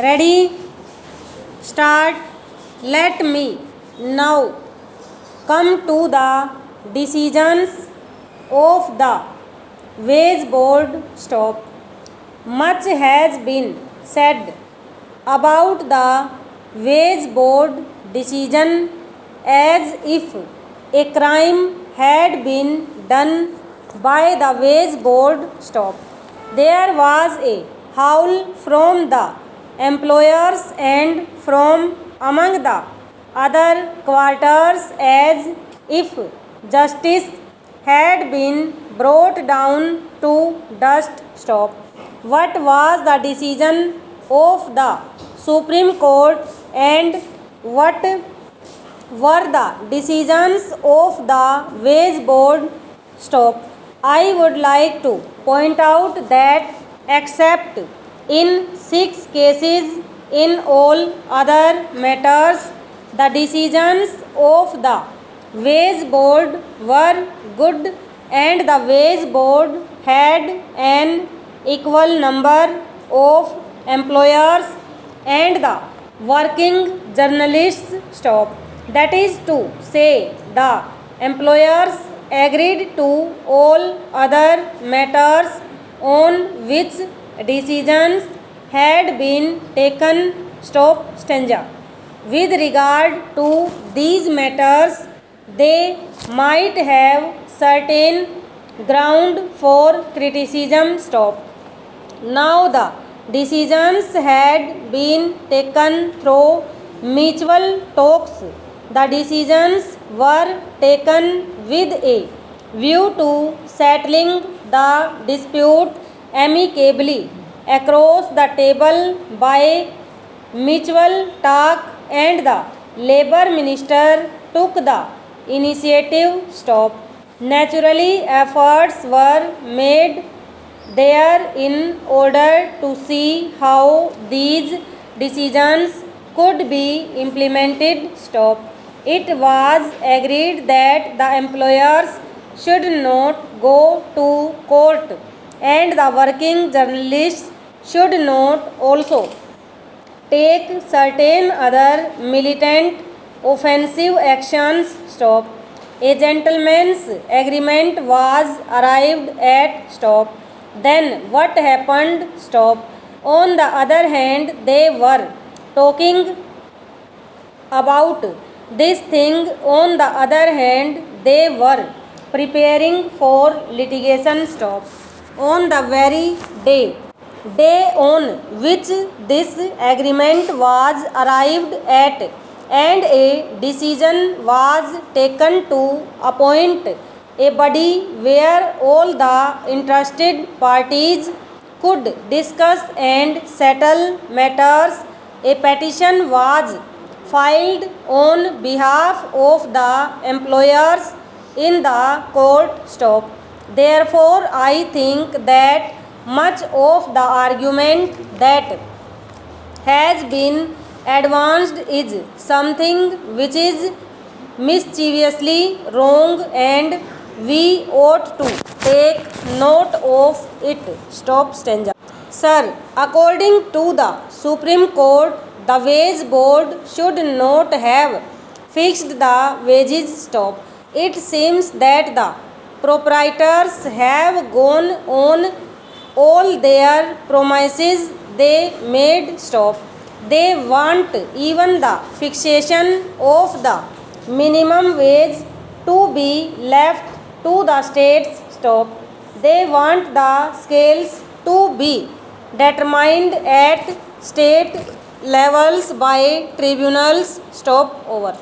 Ready? Start. Let me now come to the decisions of the wage board. Stop. Much has been said about the wage board decision as if a crime had been done by the wage board. Stop. There was a howl from the employers and from among the other quarters as if justice had been brought down to dust. Stop. What was the decision of the Supreme Court and what were the decisions of the wage board? Stop. I would like to point out that except in 6 cases, in all other matters, the decisions of the wage board were good and the wage board had an equal number of employers and the working journalists. Stop. That is to say, the employers agreed to all other matters on which decisions had been taken. Stop. Stanza. With regard to these matters, they might have certain ground for criticism. Stop. Now the decisions had been taken through mutual talks. The decisions were taken with a view to settling the dispute amicably across the table by mutual talk, and the labor minister took the initiative. Stop. Naturally, efforts were made there in order to see how these decisions could be implemented. Stop. It was agreed that the employers should not go to court and the working journalists should not also take certain other militant offensive actions. Stop. A gentleman's agreement was arrived at. Stop. Then what happened? Stop. On the other hand, they were talking about this thing. On the other hand, they were preparing for litigation. Stop. On the very day on which this agreement was arrived at and a decision was taken to appoint a body where all the interested parties could discuss and settle matters, a petition was filed on behalf of the employers in the court. Stop. Therefore, I think that much of the argument that has been advanced is something which is mischievously wrong and we ought to take note of it. Stop. Stanza. Sir, according to the Supreme Court, the wage board should not have fixed the wages. Stop. It seems that the proprietors have gone on all their promises they made. Stop. They want even the fixation of the minimum wage to be left to the states. Stop. They want the scales to be determined at state levels by tribunals. Stop. Over.